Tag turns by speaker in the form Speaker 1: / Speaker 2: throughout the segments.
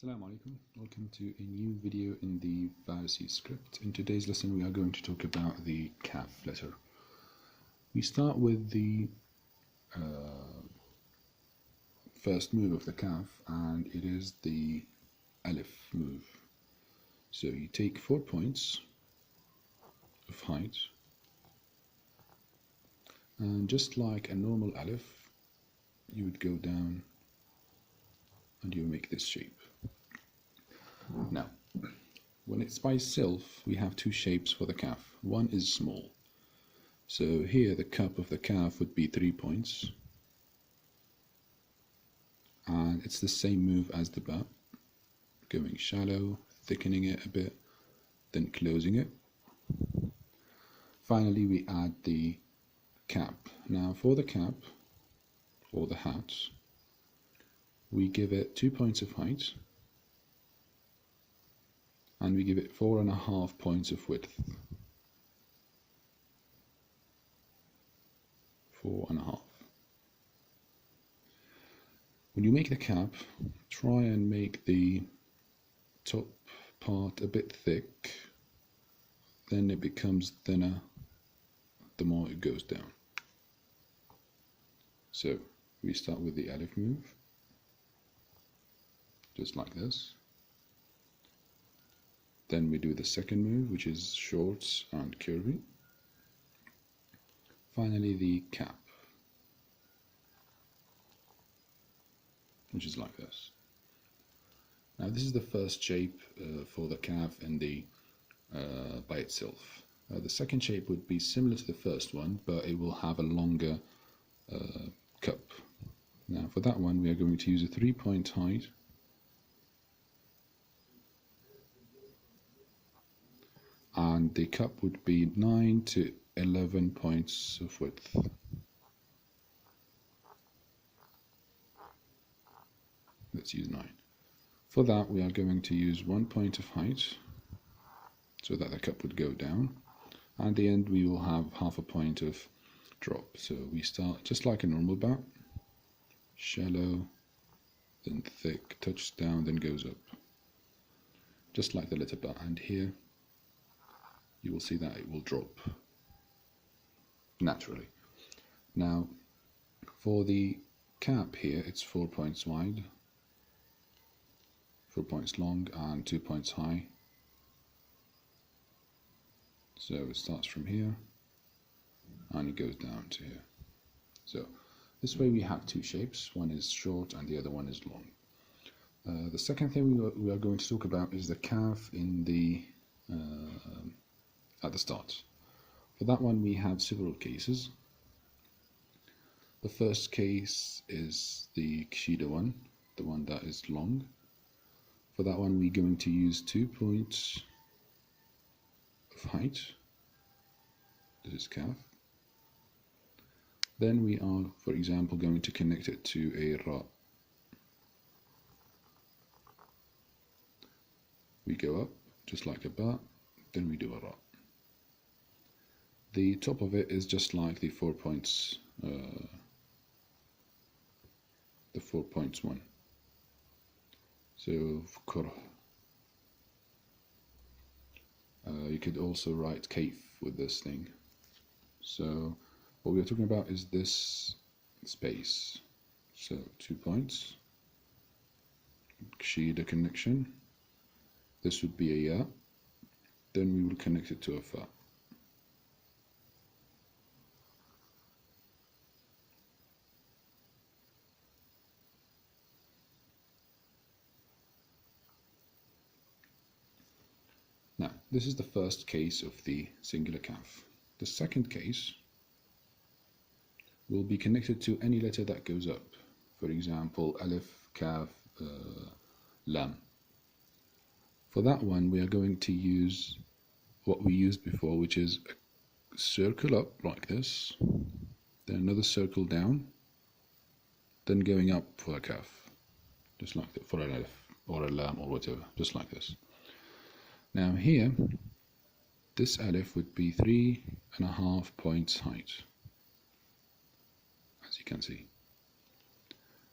Speaker 1: Assalamu alaikum, welcome to a new video in the Farsi script. In today's lesson we are going to talk about the kaf letter. We start with the first move of the kaf, and it is the alif move. So you take 4 points of height, and just like a normal alif, you would go down and you make this shape. Now, when it's by itself, we have two shapes for the kaf. One is small. So here the cup of the kaf would be 3 points. And it's the same move as the ba. Going shallow, thickening it a bit, then closing it. Finally, we add the cap. Now for the cap, or the hat, we give it 2 points of height, and we give it 4.5 points of width. 4.5. When you make the cap, try and make the top part a bit thick, then it becomes thinner the more it goes down. So we start with the alif move, just like this. Then we do the second move, which is short and curvy. Finally, the cap, which is like this. Now this is the first shape for the kaf in the by itself. The second shape would be similar to the first one, but it will have a longer cup. Now for that one, we are going to use a 3-point height, and the cup would be 9 to 11 points of width. Let's use 9. For that, we are going to use 1 point of height, so that the cup would go down, and at the end we will have half a point of drop. So we start just like a normal bat, shallow, then thick, touches down, then goes up, just like the letter ba. And here you will see that it will drop naturally. Now for the cap here, it's 4 points wide, 4 points long, and 2 points high. So it starts from here and it goes down to here. So this way we have two shapes, one is short and the other one is long. The second thing we are going to talk about is the kaf in the at the start. For that one we have several cases. The first case is the kshida one, the one that is long. For that one we're going to use 2 points of height. This is kaf. Then we are, for example, going to connect it to a ra. We go up just like a ba, then we do a ra. The top of it is just like the 4 points, the 4 points one. So kurh. You could also write kaif with this thing. So what we are talking about is this space. So 2 points, kshida connection. This would be a ya. Then we will connect it to a fa. Now, this is the first case of the singular kaf. The second case will be connected to any letter that goes up. For example, alif, kaf, lam. For that one, we are going to use what we used before, which is a circle up like this, then another circle down, then going up for a kaf, just like that, for an alif or a lam or whatever, just like this. Now here, this alif would be 3.5 points height, as you can see.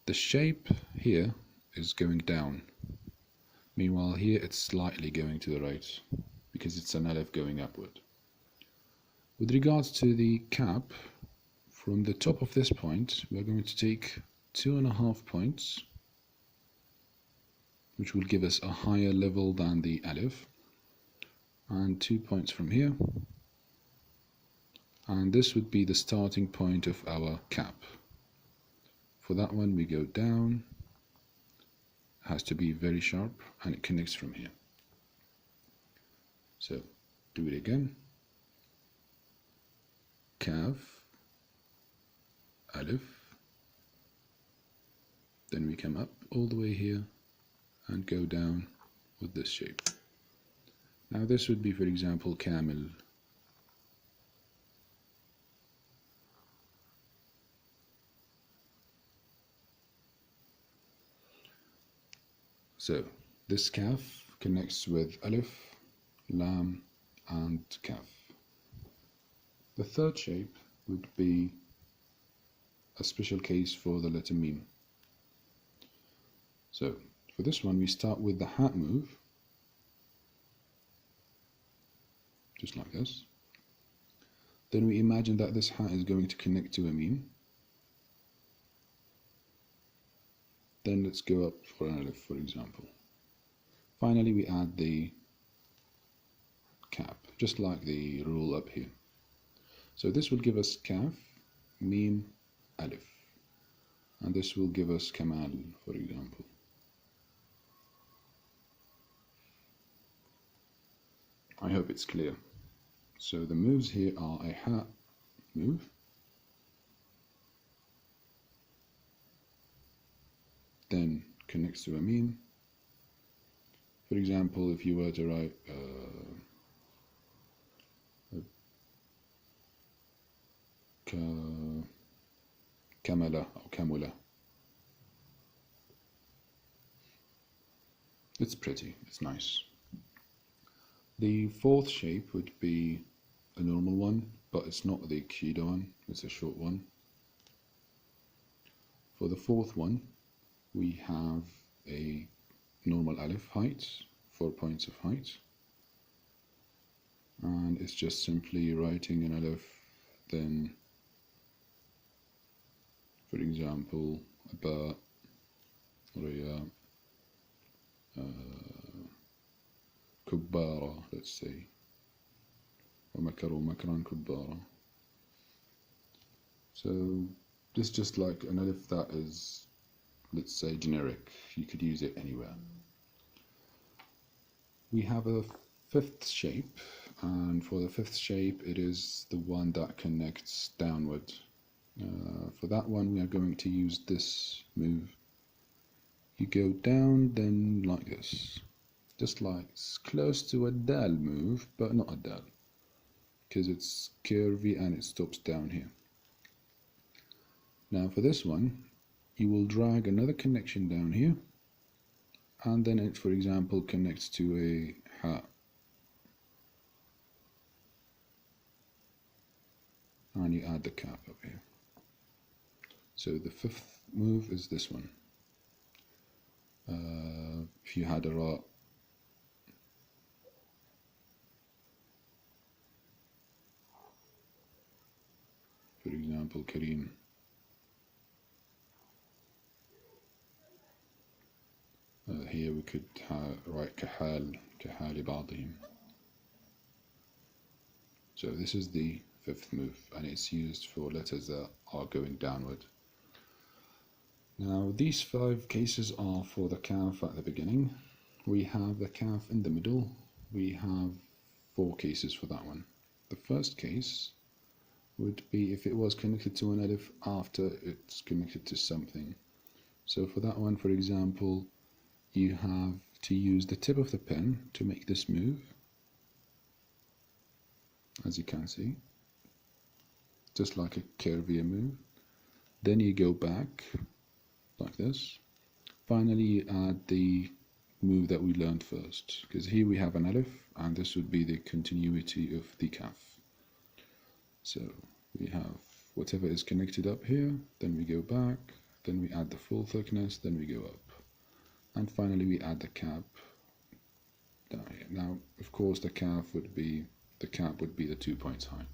Speaker 1: The shape here is going down, Meanwhile here it's slightly going to the right because it's an alif going upward. With regards to the cap, from the top of this point we are going to take 2.5 points, which will give us a higher level than the alif, and 2 points from here, and this would be the starting point of our cap. For that one we go down, it has to be very sharp, and it connects from here. So do it again. Kaf, alif, then we come up all the way here and go down with this shape. Now this would be, for example, camel. So this kaf connects with alif, lam and kaf. The third shape would be a special case for the letter mim. So for this one we start with the hat move, just like this. Then we imagine that this hat is going to connect to a mim. Then let's go up for an alif, for example. Finally we add the cap, just like the rule up here. So this will give us kaf, mim, alif, and this will give us kamal, for example. I hope it's clear. So the moves here are a hat move, then connects to a mim. For example, if you were to write kamala or kamula, it's pretty, it's nice. The fourth shape would be a normal one, but it's not the Qida one, it's a short one. For the fourth one, we have a normal alif height, 4 points of height, and it's just simply writing an alif, then for example ba, riya, kubbara, let's say, ومكروا مكرا كبارا. So this is just like an alif that is, let's say, generic. You could use it anywhere. We have a fifth shape, and for the fifth shape it is the one that connects downward. For that one we are going to use this move. You go down, then like this, just like it's close to a dal move, but not a dal, because it's curvy and it stops down here. Now for this one you will drag another connection down here, and then it, for example, connects to a ha, and you add the cap up here. So the fifth move is this one. If you had a ra, for example, Kareem, here we could write kahal, kahali ba'dihim. So this is the fifth move, and it's used for letters that are going downward. Now these 5 cases are for the kaf at the beginning. We have the kaf in the middle. We have 4 cases for that one. The first case would be if it was connected to an alif after it's connected to something. So for that one, for example, you have to use the tip of the pen to make this move, as you can see, just like a curvier move. Then you go back like this. Finally you add the move that we learned first, because here we have an alif and this would be the continuity of the kaf. So we have whatever is connected up here, then we go back, then we add the full thickness, then we go up, and finally we add the cap down here. Now, of course, the cap would be the 2 points high.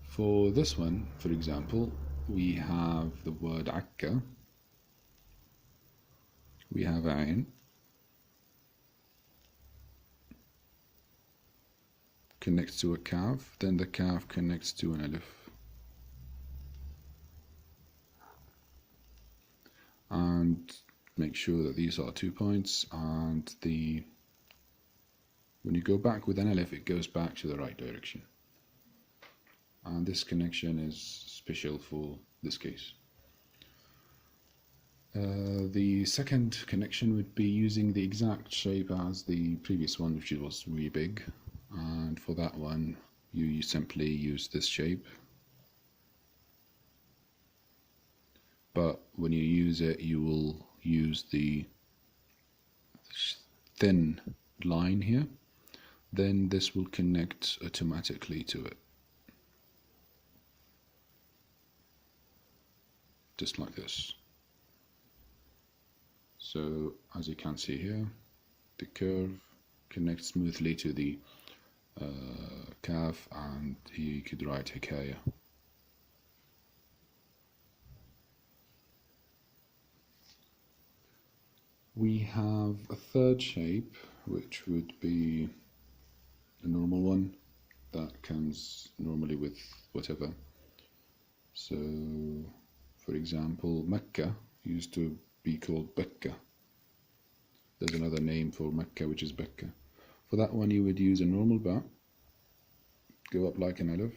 Speaker 1: For this one, for example, we have the word akka, we have ain, connects to a kaf, then the kaf connects to an alif. And make sure that these are 2 points, and when you go back with an alif, it goes back to the right direction. And this connection is special for this case. The second connection would be using the exact shape as the previous one, which was really big. And for that one, you simply use this shape. But when you use it, you will use the thin line here. Then this will connect automatically to it. Just like this. So as you can see here, the curve connects smoothly to the kaf, and here you could write hikaya. We have a third shape, which would be a normal one that comes normally with whatever. So, for example, Mecca used to be called Bekka. There's another name for Mecca, which is Bekka. For that one, you would use a normal ba, go up like an alif,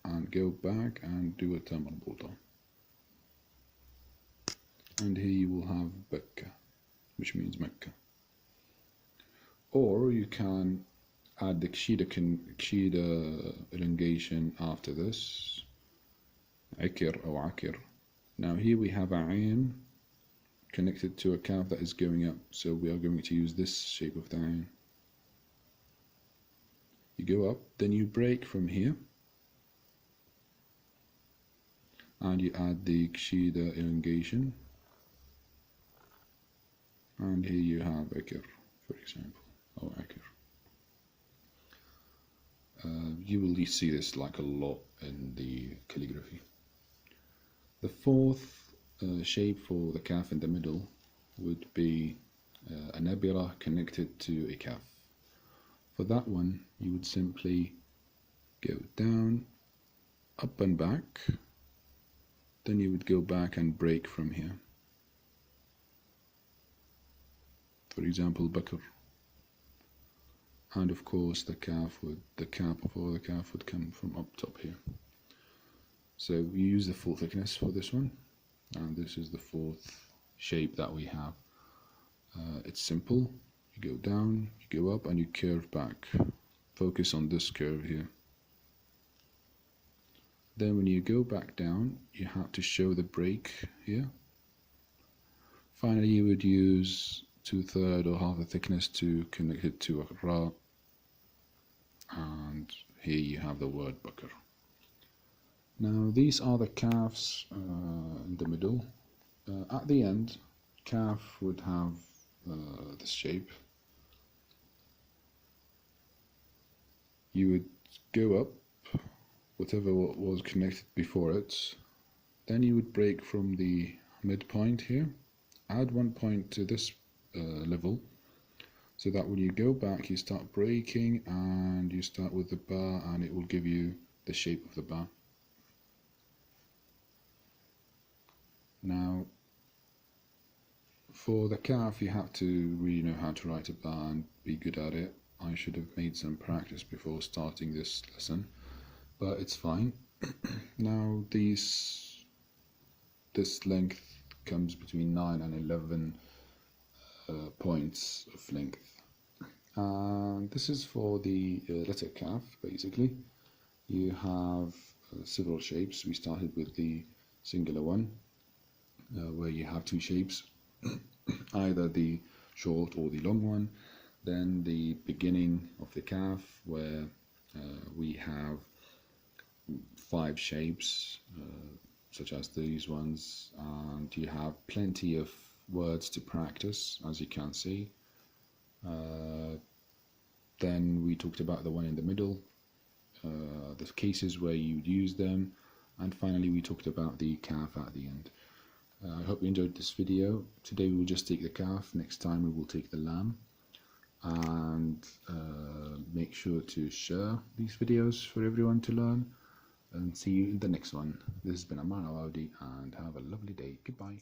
Speaker 1: and go back and do a ta marbuta. And here you will have Bekka, which means Mecca. Or you can add the kshida elongation after this, Akir or Akir. Now here we have a ayn connected to a kaf that is going up, so we are going to use this shape of the ayn. You go up, then you break from here, and you add the kshida elongation, and here you have Akir, for example, or Akir. You will see this like a lot in the calligraphy. The fourth shape for the kaf in the middle would be a nabira connected to a kaf. For that one, you would simply go down, up and back, then you would go back and break from here. For example, Bakr. And of course the cap would come from up top here. So you use the full thickness for this one, and this is the fourth shape that we have. It's simple. You go down, you go up, and you curve back. Focus on this curve here. Then when you go back down, you have to show the break here. Finally, you would use 2/3 or half the thickness to connect it to a ra, and here you have the word Bakr. Now these are the kafs in the middle. At the end, kaf would have this shape. You would go up, whatever was connected before it, then you would break from the midpoint here, add 1 point to this level, so that when you go back you start breaking and you start with the bar, and it will give you the shape of the bar. Now for the kaf, you have to really know how to write a bar and be good at it. I should have made some practice before starting this lesson, but it's fine. Now this length comes between 9 and 11 points of length, and this is for the letter kaf. Basically you have several shapes. We started with the singular one, where you have two shapes, either the short or the long one. Then the beginning of the kaf, where we have 5 shapes, such as these ones, and you have plenty of words to practice, as you can see. Then we talked about the one in the middle, the cases where you'd use them, and finally we talked about the calf at the end. I hope you enjoyed this video. Today we will just take the calf, next time we will take the lamb. And make sure to share these videos for everyone to learn, and see you in the next one. This has been Aman Awadi, and have a lovely day. Goodbye.